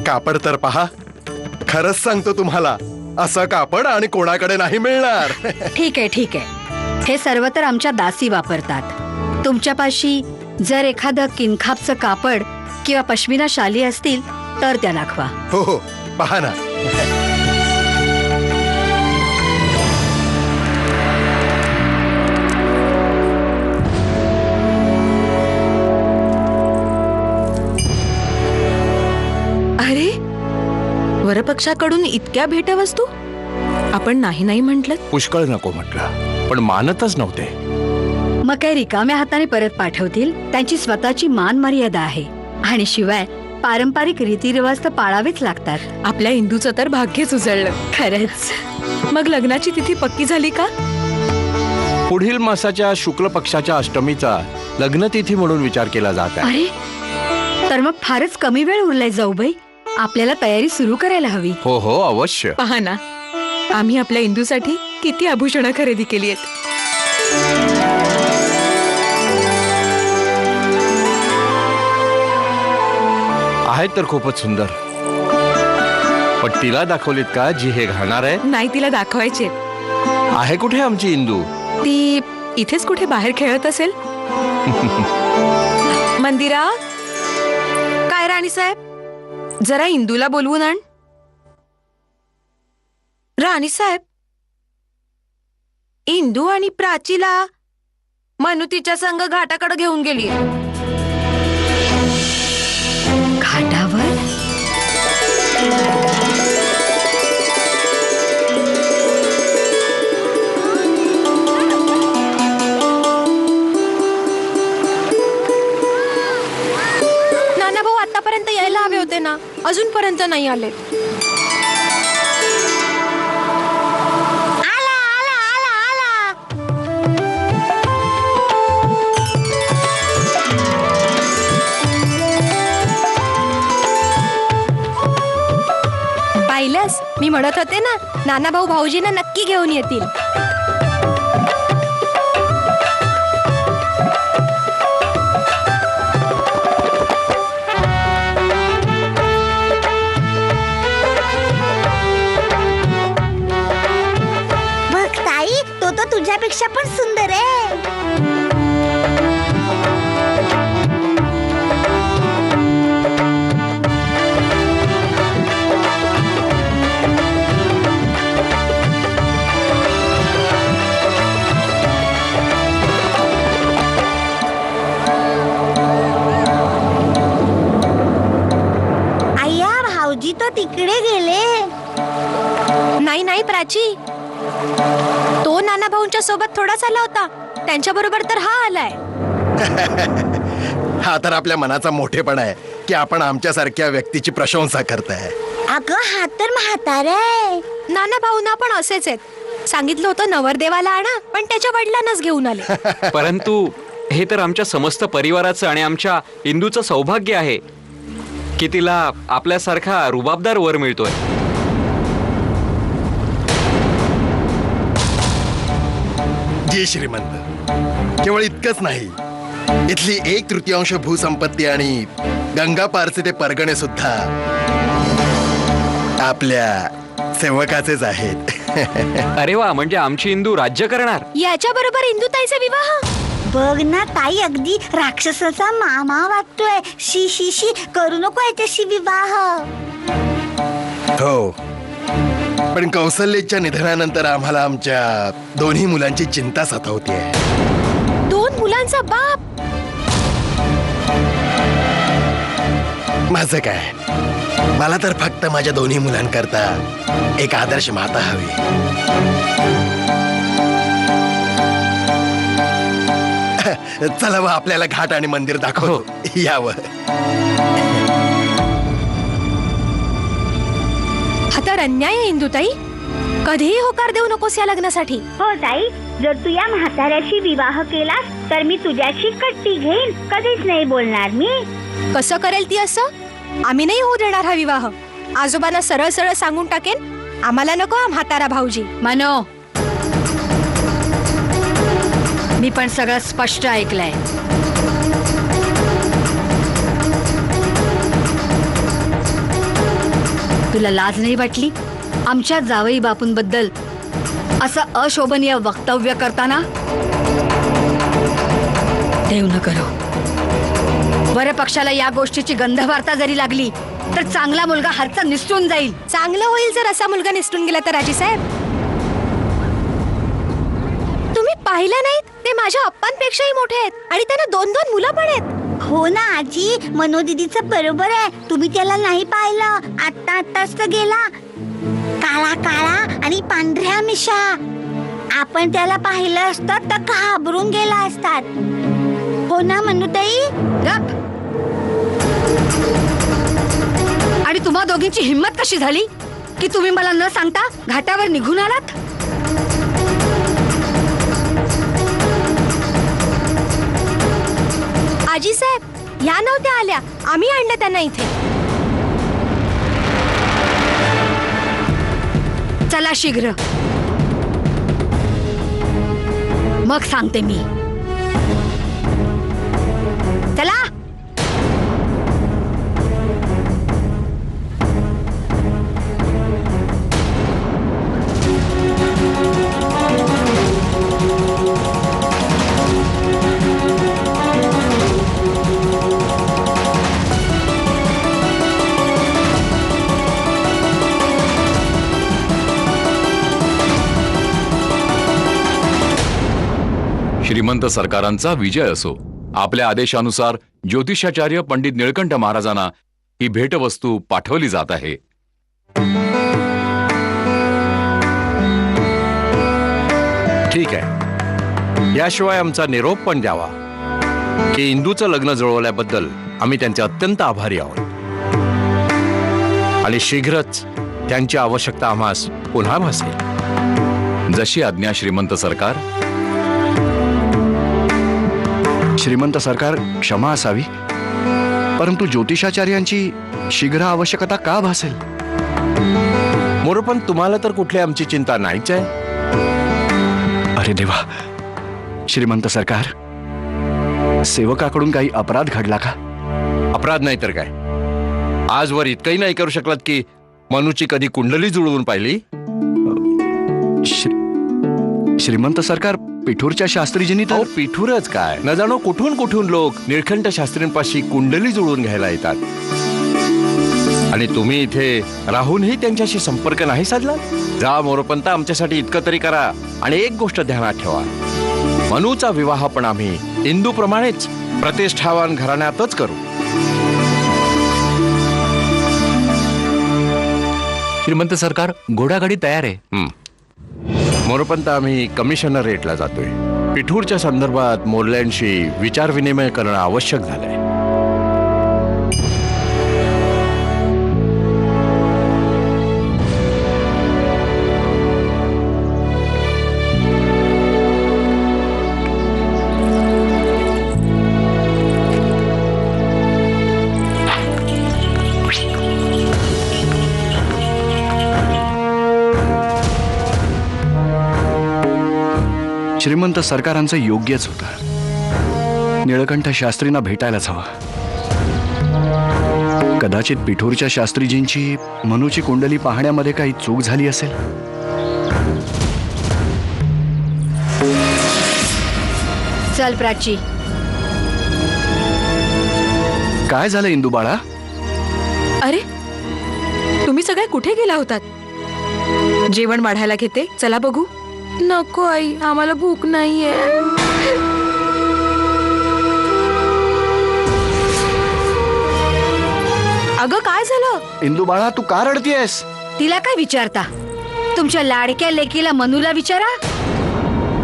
कापड तर पहा, खरंच सांगतो तुम्हाला, असं कापड आणि कोणाकडे नाही मिळणार. ठीक आहे ठीक आहे, हे सर्व तर आमच्या दासी वापरतात. तुमच्यापाशी जर एखादं किनखापचं कापड किंवा पश्मिना शाली असतील तर त्या दाखवा. हो हो, पहा ना. अरे, वरपक्षाकडून इतक्या भेटवस्तू आपण नाही नाही म्हटलं. पुष्कळ नको म्हटलं, पण मानतच नव्हते. मग काही रिकाम्या हाताने परत पाठवतील? त्यांची स्वतःची मान मर्यादा आहे, आणि शिवाय पारंपरिक रीतिरिवाज तर पाळावेच लागतात. आपल्या इंदूचं तर भाग्यच उजळलं. खरंच. मग लग्नाची तिथी पक्की झाली का? पुढील मासाच्या शुक्ल पक्षाच्या अष्टमीचा लग्नतिथी म्हणून विचार केला जात आहे. अरे, तर मग फारच कमी वेळ उरलाय जाऊबाई. आपल्याला तयारी सुरू करायला हवी. हो हो, अवश्य. पहा ना, आम्ही आपल्या इंदूसाठी किती आभूषणं खरेदी केली आहेत. आहेत तर खूपच सुंदर, पण तिला दाखवलीत का जी हे घालणार आहे? नाही, तिला दाखवायचे. आहे कुठे आमची इंदू? ती इथेच कुठे बाहेर खेळत असेल. मंदिरा, काय राणी साहेब, जरा इंदूला बोलवून आण. राणी साहेब, इंदू आणि प्राचीला मनू तिच्या संग घाटाकडे घेऊन गेली. घाटावर? नाना भाऊ आतापर्यंत यायला हवे होते ना, अजूनपर्यंत नाही आले. पाहिलंस, मी म्हणत होते ना, नाना भाऊ भाऊजींना नक्की घेऊन येतील. बघ ताई, तो तर तुझ्यापेक्षा पण सुंदर आहे. आया, भाऊजी तो तिकडे गेले. नाही नाही प्राची, तो नाना भाऊंच्या सोबत थोडाच आला होता, त्यांच्या बरोबर तर हा आलाय. हा तर आपल्या मनाचा मोठेपणा आहे की आपण आमच्यासारख्या व्यक्तीची प्रशंसा करताय. अगं, हा तर म्हातारा आहे. नाना भाऊंना पण असेच आहेत. सांगितलं होतं नवरदेवाला आणा, पण त्याच्या वडिलांनाच घेऊन आले. परंतु हे तर आमच्या समस्त परिवाराचं आणि आमच्या इंदूचं सौभाग्य आहे की तिला आपल्यासारखा रुबाबदार वर मिळतोय. जी श्रीमंत, केवळ इतकंच नाही, इथली 1/3 भूसंपत्ती आणि गंगा पारचे ते परगणे सुद्धा आपल्या सेवकाचेच आहेत. अरे वा, म्हणजे आमची इंदू राज्य करणार. याच्या बरोबर इंदुताईचा विवाह? बघ ना ताई, अगदी राक्षसाचा मामा वाटतोय. शी शी शी, करू नको याच्याशी विवाह. हो, पण कौसल्याच्या निधनानंतर आम्हाला आमच्या दोन्ही मुलांची चिंता सतावतीये. 2 मुलांचा बाप? माझं काय, मला तर फक्त माझ्या दोन्ही मुलांकरता एक आदर्श माता हवी. चला व आपल्याला घाट आणि मंदिर दाखवतो. यावं. हा तर अन्याय आहे इंदुताई. कधीही होकार देऊ नकोस या लग्नासाठी. हो ताई, जर तू या म्हाताऱ्याशी विवाह केलास तर मी तुझ्याशी कट्टी घेईन. कधीच नाही बोलणार मी. कसं करेल ती असं? आम्ही नाही होऊ देणार हा विवाह. आजोबांना सरळ सरळ सांगून टाकेन, आम्हाला नको हा म्हातारा भाऊजी. मनो, मी पण सगळं स्पष्ट ऐकलंय. तुला लाज नाही वाटली आमच्या जावई बापूंबद्दल असं अशोभनीय वक्तव्य करताना? देव न करो वर पक्षाला या गोष्टीची गंधवार्ता जरी लागली तर चांगला मुलगा हातचा निसटून जाईल. चांगलं होईल जर असा मुलगा निसटून गेला तर राजी साहेब. तुम्ही पाहिलं नाहीत ते माझ्या अप्पांपेक्षाही मोठे आहेत आणि त्यांना 2-2 मुलं पण आहेत. हो ना आजी, मनोदीदीचं बरोबर आहे. तुम्ही त्याला नाही पाहिलं, आत्ताच तर गेला. काळा काळा आणि पांढऱ्या मिशा. आपण त्याला पाहिलं असतं तर घाबरून गेला असतात. हो ना मनोताई? गप. आणि तुम्हा दोघींची हिंमत कशी झाली की तुम्ही मला न सांगता घाटावर निघून आलात? आजी साहेब ह्या नव्हत्या आल्या, आम्ही आणलं त्यांना इथे. चला शीघ्र, मग सांगते मी. चला. श्रीमंत सरकारांचा विजय असो. आपल्या आदेशानुसार ज्योतिषाचार्य पंडित निळकंठ महाराजांना ही भेटवस्तू पाठवली जात आहे. ठीक आहे. याशिवाय आमचा निरोप पण द्यावा की इंदूचं लग्न जुळवल्याबद्दल आम्ही त्यांचे अत्यंत आभारी आहोत आणि शीघ्रच त्यांची आवश्यकता आम्हास पुन्हा भासेल. जशी आज्ञा श्रीमंत सरकार. श्रीमंत सरकार, क्षमा असावी, परंतु ज्योतिषाचार्यांची शीघ्र आवश्यकता का भासेल? मोरोपंत, तुम्हाला तर कुठली आमची चिंता नाहीच आहे. अरे देवा, श्रीमंत सरकार, सेवकाकडून काही अपराध घडला का? अपराध नाही तर काय. आजवर इतकंही नाही करू शकलात की मनूची कधी कुंडली जुळवून पाहिली? श्रीमंत सरकार, पिठूरच्या शास्त्रीजींनी तर पिठूरच काय, न जाणो कुठून कुठून लोक निळकंठ शास्त्रींपाशी कुंडली जुळवून घ्यायला येतात आणि तुम्ही इथे राहूनही त्यांच्याशी संपर्क नाही साधला. जा मोरोपंत, आमच्यासाठी इतकं तरी करा आणि एक गोष्ट ध्यानात ठेवा, मनूचा विवाह पण आम्ही इंदूप्रमाणेच प्रतिष्ठावान घराण्यातच करू. श्रीमंत सरकार, घोडागाडी तयार आहे. मोरोपंत, आम्ही कमिशनर रेटला जातोय. पिठूरच्या संदर्भात मोर्ल्यांशी विचारविनिमय करणं आवश्यक झालंय. श्रीमंत सरकारांचं योग्यच होतं. निळकंठ शास्त्रींना भेटायलाच हवं. कदाचित पिठूरच्या शास्त्रीजींची मनूची कुंडली पाहण्यामध्ये काही चूक झाली असेल. चल प्राची. काय झालं इंदू बाळा? अरे तुम्ही सगळे कुठे गेला होतात? जेवण वाढायला घेते, चला बघू. नको आई, आम्हाला भूक नाहीये. अगं काय झालं? इंदू बाळा, तू का रडतीयस? तिला काय विचारता? तुमच्या लाडक्या लेकीला मनूला विचारा.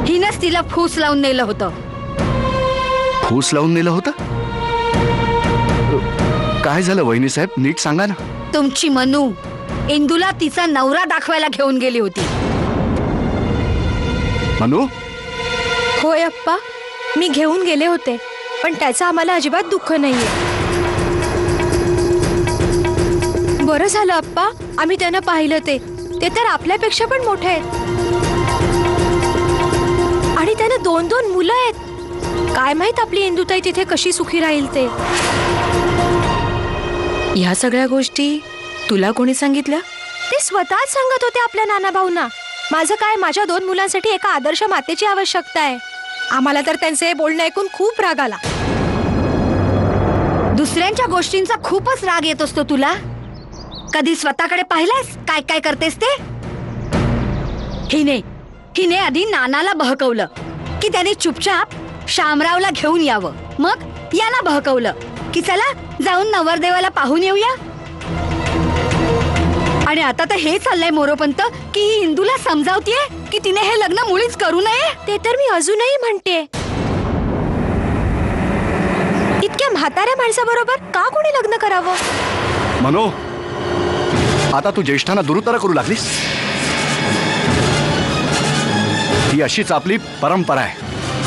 हिनच तिला फूस लावून नेलं होतं. फूस लावून नेलं होतं? काय झालं वहिनी साहेब, नीट सांगा ना. तुमची मनू इंदूला तिचा नवरा दाखवायला घेऊन गेली होती. मनू? होय अप्पा, मी घेऊन गेले होते, पण त्याचं आम्हाला अजिबात दुःख नाहीये. बरं झालं अप्पा, आम्ही त्यांना पाहिलं. ते तर आपल्यापेक्षा पण मोठे आहेत आणि त्यांना 2-2 मुलं आहेत. काय माहित आपली इंदुताई तिथे कशी सुखी राहील ते. ह्या सगळ्या गोष्टी तुला कोणी सांगितलं? ते स्वतःच सांगत होते आपल्या नाना भाऊंना. माझं काय, माझ्या 2 मुलांसाठी एका आदर्श मातेची आवश्यकता आहे. आम्हाला तर त्यांचे हे बोलणं ऐकून खूप राग आला. दुसऱ्यांच्या गोष्टींचा खूपच राग येत असतो तुला. कधी स्वतःकडे पाहिलंस काय काय करतेस ते? हिने आधी नानाला बहकवलं की त्याने चुपचाप शामरावला घेऊन यावं. मग याला बहकवलं की चला जाऊन नवरदेवाला पाहून येऊया. आणि आता तर हे चाललंय मोरोपंत की ही इंदूला समजावतीये की तिने हे लग्न मुळीच करू नये. ते तर मी अजूनही म्हणते. इतक्या म्हाताऱ्या माणसाबरोबर का कोणी लग्न करावं? मनो, आता तू ज्येष्ठांना दुरुत्तर करू लागलीस. ही अशीच आपली परंपरा आहे.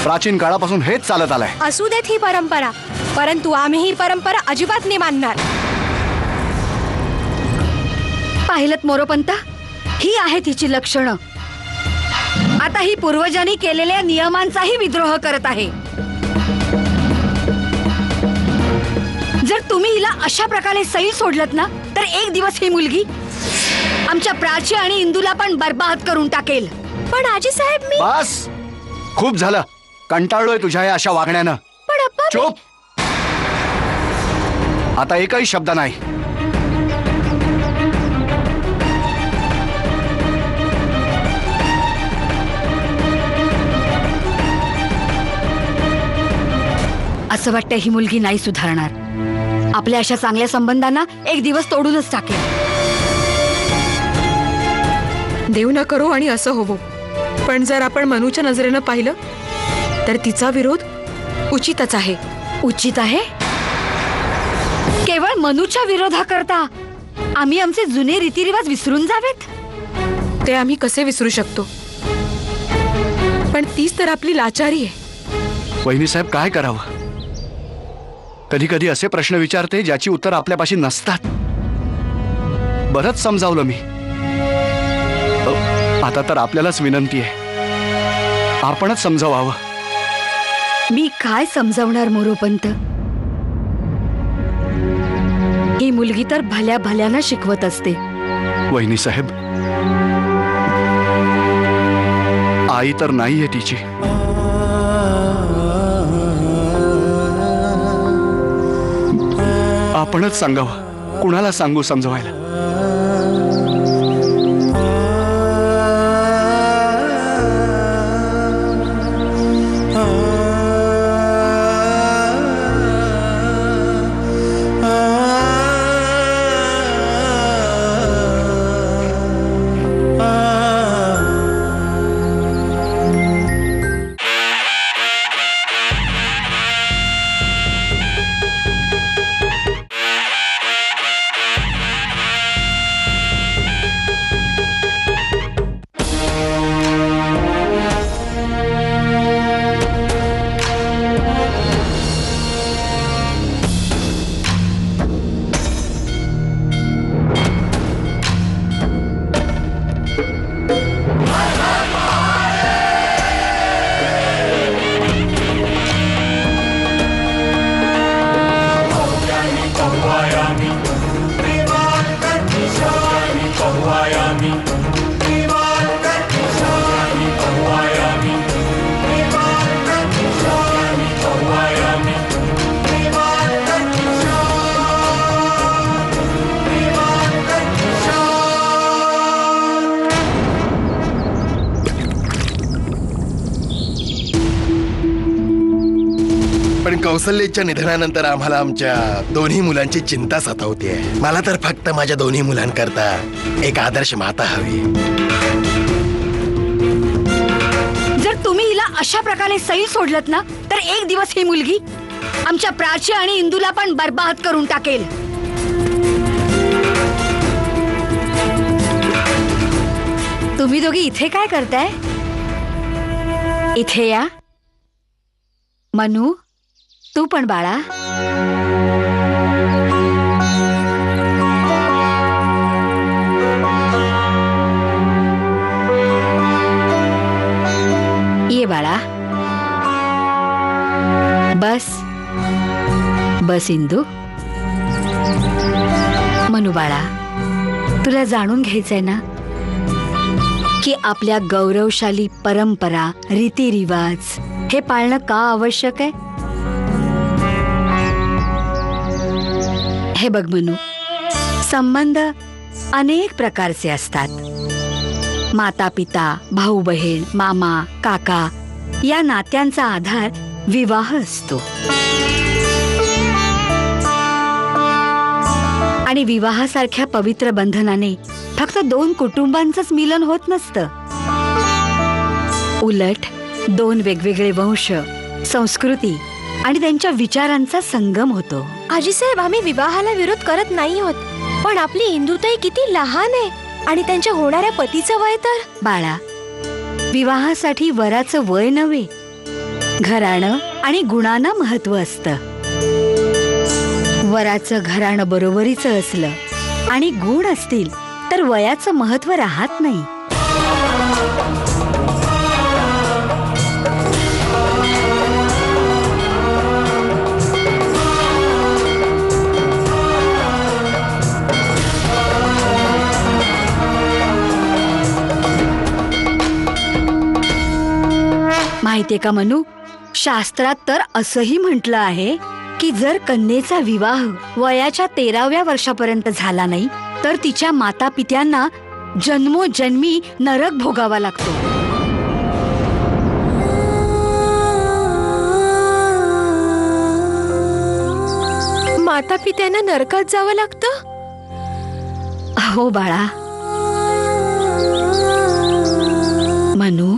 प्राचीन काळापासून हेच चालत आलंय. असू देत ही परंपरा, परंतु आम्ही ही परंपरा अजिबात नाही मानणार. पाहिलत मोरोपंत, ही आहे तिची लक्षणं. आता ही पूर्वजांनी केलेल्या नियमांचाही विद्रोह करत आहे. जर तुम्ही हिला अशा प्रकारे सैल सोडलत ना तर एक दिवस ही मुलगी आमच्या प्राची आणि इंदूला पण बर्बाद करून टाकेल. पण आजी साहेब, मी बस, खूप झालं. कंटाळलोय तुझ्या या अशा वागण्यानं. पण अप्पा, चुप. आता एकही शब्द नाही. असं वाटतं ही मुलगी नाही सुधारणार. आपल्या अशा चांगल्या संबंधांना एक दिवस तोडूनच टाकेल. देव न करो आणि असं होवो. पण जर आपण मनूच्या नजरेनं पाहिलं तर तिचा विरोध उचितच आहे. उचित आहे? केवळ मनूच्या विरोधाकरता आम्ही आमचे जुने रीतिरिवाज विसरून जावेत? ते आम्ही कसे विसरू शकतो? पण तीच तर आपली लाचारी आहे. वहिनी साहेब, काय करावं? कधी कधी असे प्रश्न विचारते ज्याची उत्तर आपल्यापाशी नसतात. बरंच समजावलं मी. आता तर आपल्यालाच विनंती आहे, आपणच समजावावं. मी काय समजावणार मोरोपंत? ही मुलगी तर भल्या भल्यानं शिकवत असते. वहिनी साहेब, आई तर नाहीये तिची. आपणच सांगावं. कुणाला सांगू समजवायला? पण कौसल्याच्या निधनानंतर आम्हाला आमच्या दोन्ही मुलांची चिंता सतावते. मला तर फक्त माझ्या दोन्ही मुलांकरता एक आदर्श माता हवी. जर तुम्ही हिला अशा प्रकारे सैल सोडलत ना तर एक दिवस ही मुलगी आमच्या प्राची आणि इंदूला पण बर्बाद करून टाकेल. तुम्ही दोघी इथे काय करताय? इथे या. मनू, तू पण बाळा. ये बाळा. बस बस इंदू. मनू बाळा, तुला जाणून घ्यायचंय ना की आपल्या गौरवशाली परंपरा रीतिरिवाज हे पाळणं का आवश्यक आहे? हे बघ मनू, संबंध अनेक प्रकारचे असतात. माता पिता, भाऊ बहीण, मामा काका या नात्यांचा आधार विवाह असतो. आणि विवाहासारख्या पवित्र बंधनाने फक्त दोन कुटुंबांचंच मिलन होत नसतं. उलट दोन वेगवेगळे वंश, संस्कृती आणि त्यांच्या विचारांचा संगम होतो. आजीसाहेब, आम्ही विवाहाला विरोध करत नाही आहोत, पण आपली इंदुताई किती लहान आहे आणि त्यांच्या होणाऱ्या पतीचं वय तर. बाळा, विवाहासाठी वराचं वय नव्हे, घराणं आणि गुणांना महत्व असतं. वराचं घराणं बरोबरीचं असलं आणि गुण असतील तर वयाचं महत्व राहत नाही. माहितीये का मनू, शास्त्रात तर असंही म्हटलं आहे की जर कन्येचा विवाह वयाच्या 13व्या वर्षापर्यंत झाला नाही तर तिच्या माता पित्यांना जन्मोजन्मी नरक भोगावा लागतो. माता पित्यांना नरकात जावं लागतं? हो बाळा. मनू,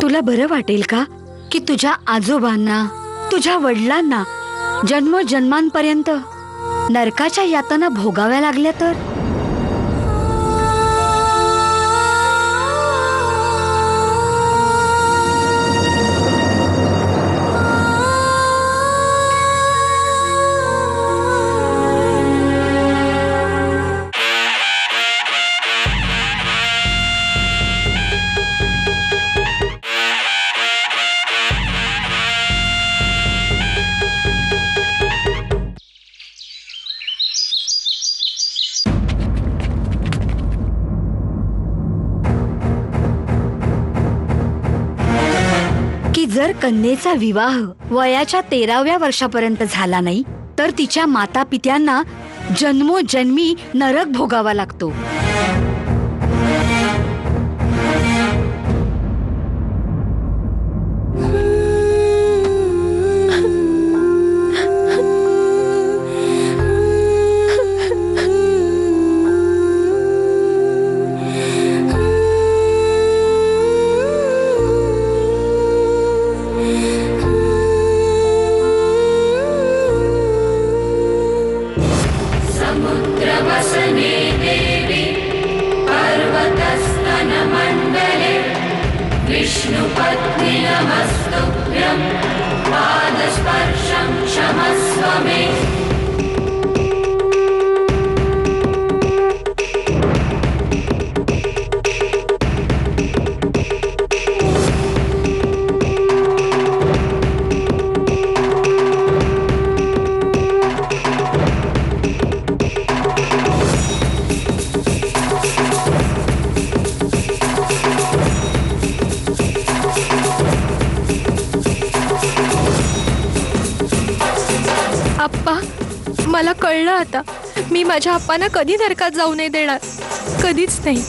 तुला बरं वाटेल का की तुझ्या आजोबांना, तुझ्या वडिलांना जन्मोजन्मांपर्यंत नरकाच्या यातना भोगाव्या लागल्या तर? जर कन्येचा विवाह वयाच्या 13व्या वर्षापर्यंत झाला नाही तर तिच्या माता पित्यांना जन्मोजन्मी नरक भोगावा लागतो. आप्पा, मला कळलं आता. मी माझ्या आप्पांना कधी नरकात जाऊ नाही देणार, कधीच नाही.